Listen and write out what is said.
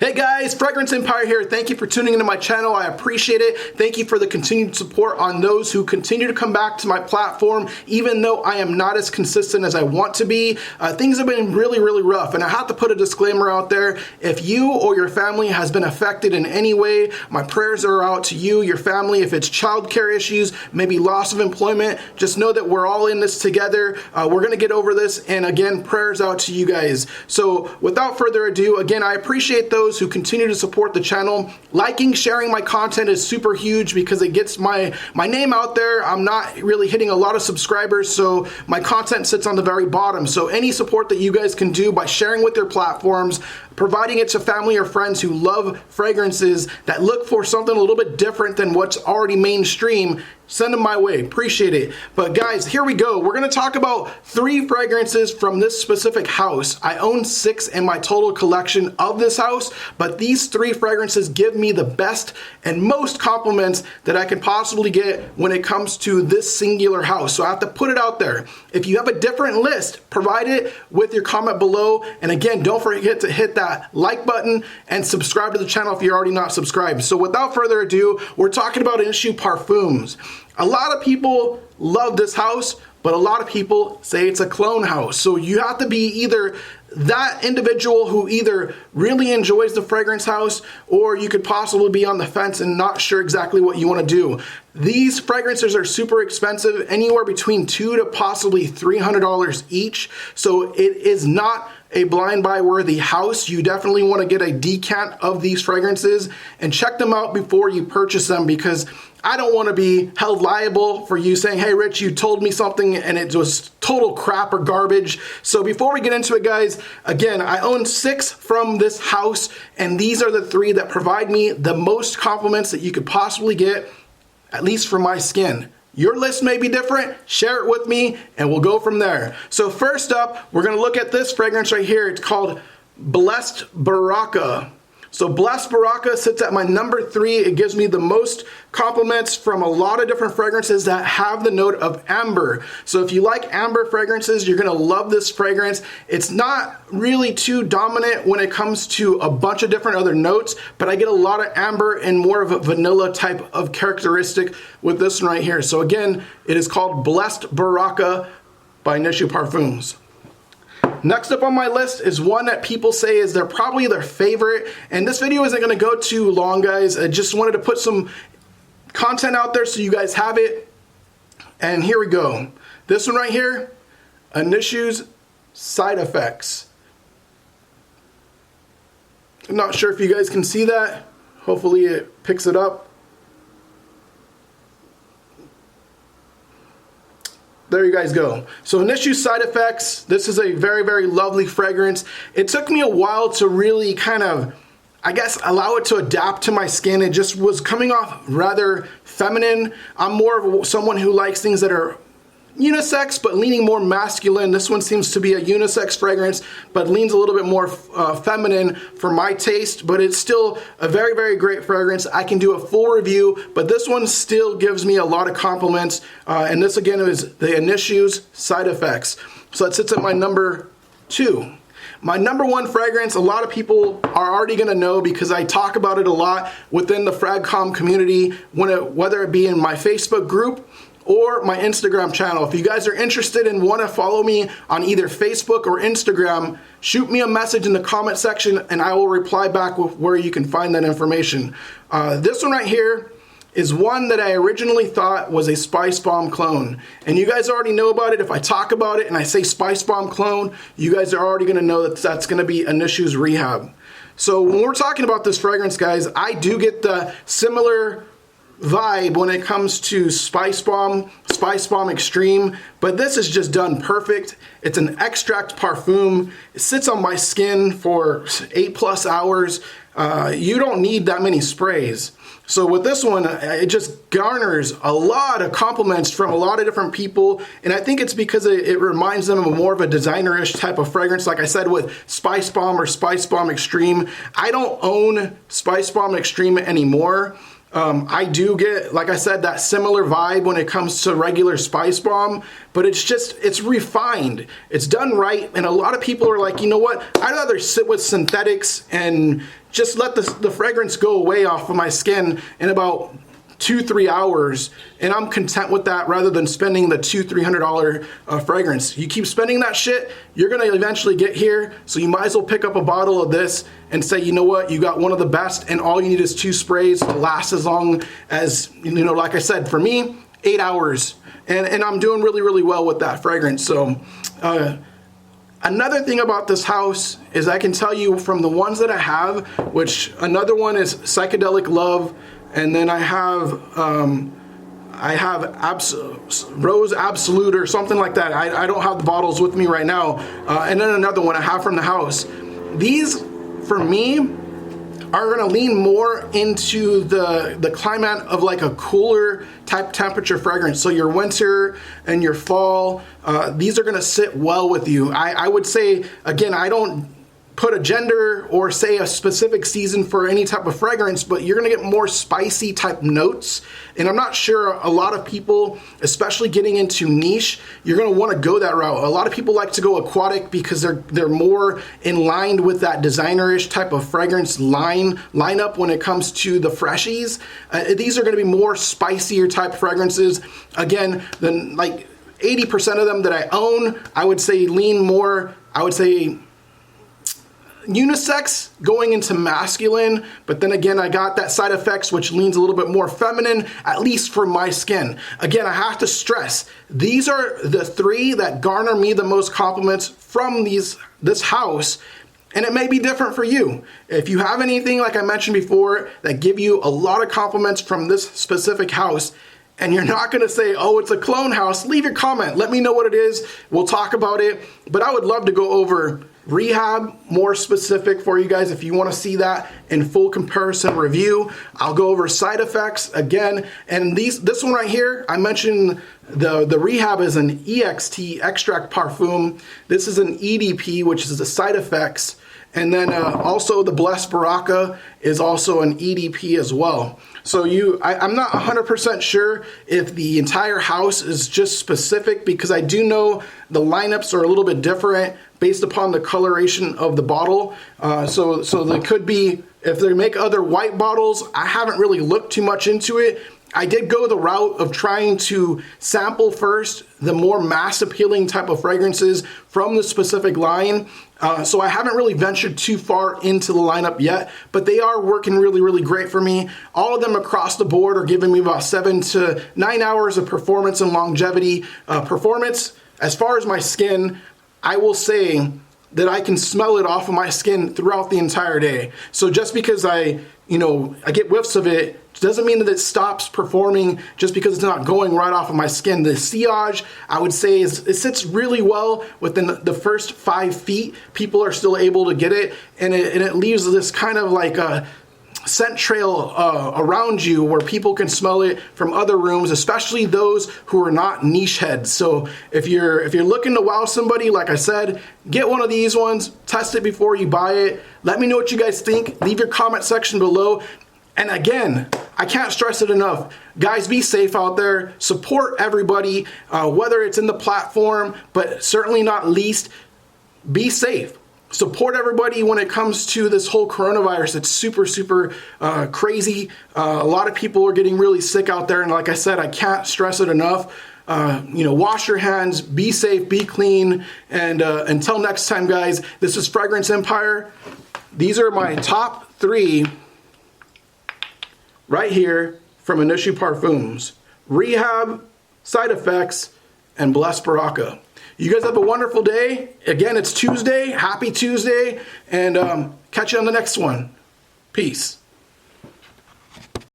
Hey guys, Fragrance Empire here. Thank you for tuning into my channel. I appreciate it. Thank you for the continued support on those who continue to come back to my platform, even though I am not as consistent as I want to be. Things have been really rough, and I have to put a disclaimer out there. If you or your family has been affected in any way, my prayers are out to you, your family. If it's childcare issues, maybe loss of employment, just know that we're all in this together. We're gonna get over this, and again, prayers out to you guys. So without further ado, again, I appreciate those who continue to support the channel. Liking, sharing my content is super huge because it gets my name out there. I'm not really hitting a lot of subscribers, so my content sits on the very bottom. So any support that you guys can do by sharing with your platforms, providing it to family or friends who love fragrances that look for something a little bit different than what's already mainstream, send them my way. Appreciate it. But guys, here we go. We're going to talk about 3 fragrances from this specific house. I own 6 in my total collection of this house, but these 3 fragrances give me the best and most compliments that I can possibly get when it comes to this singular house. So I have to put it out there. If you have a different list, provide it with your comment below. And again, don't forget to hit that like button and subscribe to the channel if you're already not subscribed. So without further ado, we're talking about Initio Parfums. A lot of people love this house, but a lot of people say it's a clone house. So you have to be either that individual who either really enjoys the fragrance house, or you could possibly be on the fence and not sure exactly what you want to do. These fragrances are super expensive, anywhere between $200 to possibly $300 each. So it is not a blind buy worthy house. You definitely want to get a decant of these fragrances and check them out before you purchase them, because I don't want to be held liable for you saying, hey Rich, you told me something and it was total crap or garbage. So before we get into it, guys, again, I own 6 from this house, and these are the 3 that provide me the most compliments that you could possibly get, at least for my skin. Your list may be different, share it with me, and we'll go from there. So first up, we're gonna look at this fragrance right here. It's called Blessed Baraka. So Blessed Baraka sits at my number 3. It gives me the most compliments from a lot of different fragrances that have the note of amber. So if you like amber fragrances, you're gonna love this fragrance. It's not really too dominant when it comes to a bunch of different other notes, but I get a lot of amber and more of a vanilla type of characteristic with this one right here. So again, it is called Blessed Baraka by Initio Parfums. Next up on my list is one that people say is probably their favorite, and this video isn't going to go too long, guys. I just wanted to put some content out there so you guys have it, and here we go. This one right here, Initio's Side Effects. I'm not sure if you guys can see that. Hopefully it picks it up. There you guys go. So Initio Side Effects, this is a very lovely fragrance. It took me a while to really kind of, I guess, allow it to adapt to my skin. It just was coming off rather feminine. I'm more of someone who likes things that are unisex, but leaning more masculine. This one seems to be a unisex fragrance, but leans a little bit more feminine for my taste, but it's still a very great fragrance. I can do a full review, but this one still gives me a lot of compliments. And this again is the Initio's Side Effects. So that sits at my number 2. My number 1 fragrance, a lot of people are already gonna know because I talk about it a lot within the FragCom community, whether it be in my Facebook group or my Instagram channel. If you guys are interested and want to follow me on either Facebook or Instagram, shoot me a message in the comment section and I will reply back with where you can find that information. This one right here is one that I originally thought was a Spice Bomb clone. And you guys already know about it. If I talk about it and I say Spice Bomb clone, you guys are already going to know that that's going to be Initio's Rehab. So when we're talking about this fragrance, guys, I do get the similar vibe when it comes to Spice Bomb Extreme, but this is just done perfect. It's an extract parfum. It sits on my skin for 8+ hours. You don't need that many sprays. So with this one, it just garners a lot of compliments from a lot of different people, and I think it's because it reminds them of more of a designer-ish type of fragrance. Like I said, with Spice Bomb or Spice Bomb Extreme, I don't own Spice Bomb Extreme anymore. I do get, like I said, that similar vibe when it comes to regular Spice Bomb, but it's refined. It's done right, and a lot of people are like, you know what? I'd rather sit with synthetics and just let the fragrance go away off of my skin in about 2-3 hours, and I'm content with that rather than spending the $200-300 fragrance. You keep spending that shit, you're gonna eventually get here, so you might as well pick up a bottle of this and say, you know what, you got one of the best, and all you need is 2 sprays to last as long as, you know, like I said, for me, 8 hours, and I'm doing really, really well with that fragrance. So another thing about this house is I can tell you from the ones that I have, which another one is Psychedelic Love, and then I have Rose Absolute or something like that. I don't have the bottles with me right now. And then another one I have from the house. These, for me, are gonna lean more into the climate of like a cooler type temperature fragrance. So your winter and your fall, these are gonna sit well with you. I would say, again, I don't put a gender or say a specific season for any type of fragrance, but you're gonna get more spicy type notes. And I'm not sure a lot of people, especially getting into niche, you're gonna wanna go that route. A lot of people like to go aquatic because they're more in line with that designer-ish type of fragrance lineup when it comes to the freshies. These are gonna be more spicier type fragrances. Again, than like 80% of them that I own, I would say lean more, I would say unisex going into masculine, but then again I got that side effects which leans a little bit more feminine, at least for my skin. Again, I have to stress, these are the 3 that garner me the most compliments from this house, and it may be different for you. If you have anything, like I mentioned before, that give you a lot of compliments from this specific house, and you're not gonna say, oh, it's a clone house, leave your comment, let me know what it is, we'll talk about it. But I would love to go over Rehab, more specific for you guys if you want to see that in full comparison review. I'll go over side effects again, and this one right here, I mentioned the Rehab is an EXT, extract parfum. This is an EDP, which is the side effects, and then also the Blessed Baraka is also an EDP as well. So I'm not 100% sure if the entire house is just specific, because I do know the lineups are a little bit different based upon the coloration of the bottle. So they could be, if they make other white bottles, I haven't really looked too much into it. I did go the route of trying to sample first the more mass appealing type of fragrances from the specific line. So I haven't really ventured too far into the lineup yet, but they are working really, really great for me. All of them across the board are giving me about 7 to 9 hours of performance and longevity. Performance, as far as my skin, I will say that I can smell it off of my skin throughout the entire day. So just because I get whiffs of it, doesn't mean that it stops performing just because it's not going right off of my skin. The sillage, I would say, it sits really well within the first 5 feet. People are still able to get it, and it leaves this kind of like a scent trail around you where people can smell it from other rooms, especially those who are not niche heads. So if you're looking to wow somebody, like I said, get one of these ones, test it before you buy it. Let me know what you guys think. Leave your comment section below. And again, I can't stress it enough. Guys, be safe out there. Support everybody, whether it's in the platform, but certainly not least, be safe. Support everybody when it comes to this whole coronavirus. It's super, super crazy. A lot of people are getting really sick out there. And like I said, I can't stress it enough. Wash your hands, be safe, be clean. And until next time, guys, this is Fragrance Empire. These are my top 3 right here from Initio Parfums: Rehab, Side Effects, and Blessed Baraka. You guys have a wonderful day. Again, it's Tuesday. Happy Tuesday. And catch you on the next one. Peace.